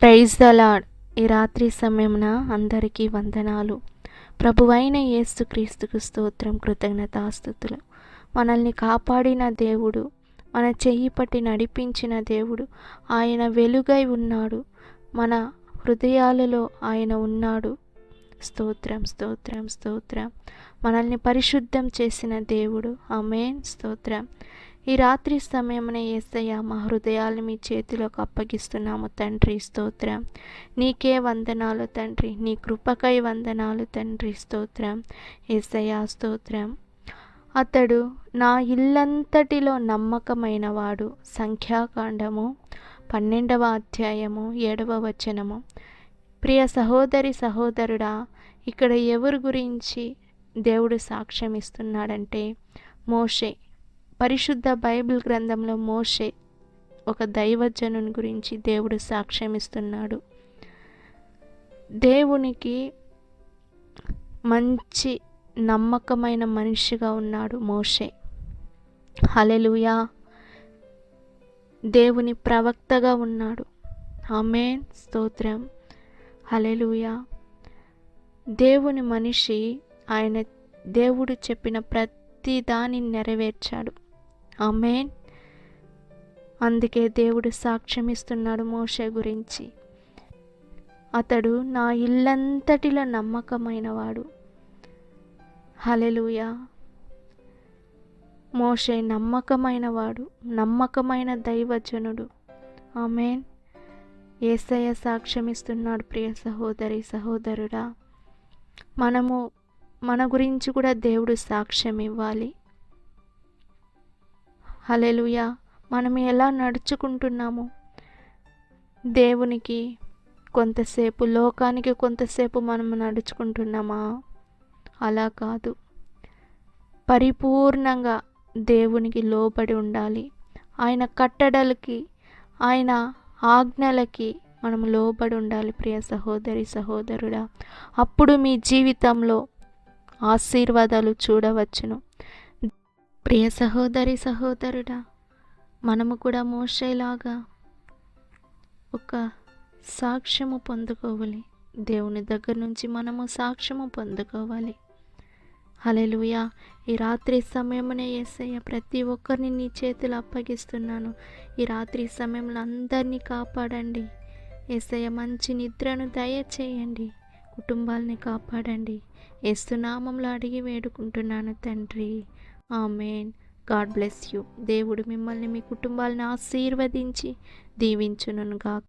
Praise the lord. ఈ రాత్రి సమయమున అందరికీ వందనాలు. ప్రభువైన యేసుక్రీస్తుకు స్తోత్రం, కృతజ్ఞతాస్తుతులు. మనల్ని కాపాడిన దేవుడు, మన చెయ్యి పట్టి నడిపించిన దేవుడు, ఆయన వెలుగై ఉన్నాడు. మన హృదయాలలో ఆయన ఉన్నాడు. స్తోత్రం, స్తోత్రం, స్తోత్రం. మనల్ని పరిశుద్ధం చేసిన దేవుడు. ఆమేన్. స్తోత్రం. ఈ రాత్రి సమయమున యేసయ్య, మా హృదయాలు మీ చేతిలోకి అప్పగిస్తున్నాము తండ్రి. స్తోత్రం. నీకే వందనాలు తండ్రి, నీ కృపకై వందనాలు తండ్రి. స్తోత్రం యేసయ్య, స్తోత్రం. అతడు నా ఇల్లంతటిలో నమ్మకమైన వాడు. సంఖ్యాకాండము 12వ అధ్యాయము 7వ వచనము. ప్రియ సహోదరి సహోదరుడా, ఇక్కడ ఎవరి గురించి దేవుడు సాక్ష్యం ఇస్తున్నాడంటే మోషే. పరిశుద్ధ బైబిల్ గ్రంథంలో మోషే ఒక దైవజనుని గురించి దేవుడు సాక్ష్యం ఇస్తున్నాడు. దేవునికి మంచి నమ్మకమైన మనిషిగా ఉన్నాడు మోషే. హల్లెలూయా. దేవుని ప్రవక్తగా ఉన్నాడు. ఆమేన్. స్తోత్రం. హల్లెలూయా. దేవుని మనిషి. ఆయన దేవుడు చెప్పిన ప్రతి దానిని నెరవేర్చాడు. ఆమేన్. అందుకే దేవుడు సాక్ష్యం ఇస్తున్నాడు మోషే గురించి. అతడు నా ఇల్లంతటిలో నమ్మకమైన వాడు. హల్లెలూయా. మోషే నమ్మకమైన వాడు, నమ్మకమైన దైవజనుడు. ఆమేన్. యేసయ్య సాక్ష్యం ఇస్తున్నాడు. ప్రియ సహోదరి సహోదరుడా, మనము మన గురించి కూడా దేవుడు సాక్ష్యం ఇవ్వాలి. హల్లెలూయా. మనం ఎలా నడుచుకుంటున్నాము? దేవునికి కొంతసేపు, లోకానికి కొంతసేపు మనం నడుచుకుంటున్నామా? అలా కాదు. పరిపూర్ణంగా దేవునికి లోబడి ఉండాలి. ఆయన కట్టడలకి, ఆయన ఆజ్ఞలకి మనం లోబడి ఉండాలి. ప్రియ సహోదరి సహోదరుడా, అప్పుడు మీ జీవితంలో ఆశీర్వాదాలు చూడవచ్చును. ప్రియ సహోదరి సహోదరుడా, మనము కూడా మోషేలాగా ఒక సాక్ష్యము పొందుకోవాలి. దేవుని దగ్గర నుంచి మనము సాక్ష్యము పొందుకోవాలి. హల్లెలూయా. ఈ రాత్రి సమయమునే యేసయ్య, ప్రతి ఒక్కరిని నీ చేతులు అప్పగిస్తున్నాను. ఈ రాత్రి సమయంలో అందరినీ కాపాడండి యేసయ్య. మంచి నిద్రను దయచేయండి. కుటుంబాలని కాపాడండి. యేసు నామములో అడిగి వేడుకుంటున్నాను తండ్రి. ఆమేన్. God bless you. దేవుడు మిమ్మల్ని, మీ కుటుంబాలను ఆశీర్వదించి దీవించునుగాక.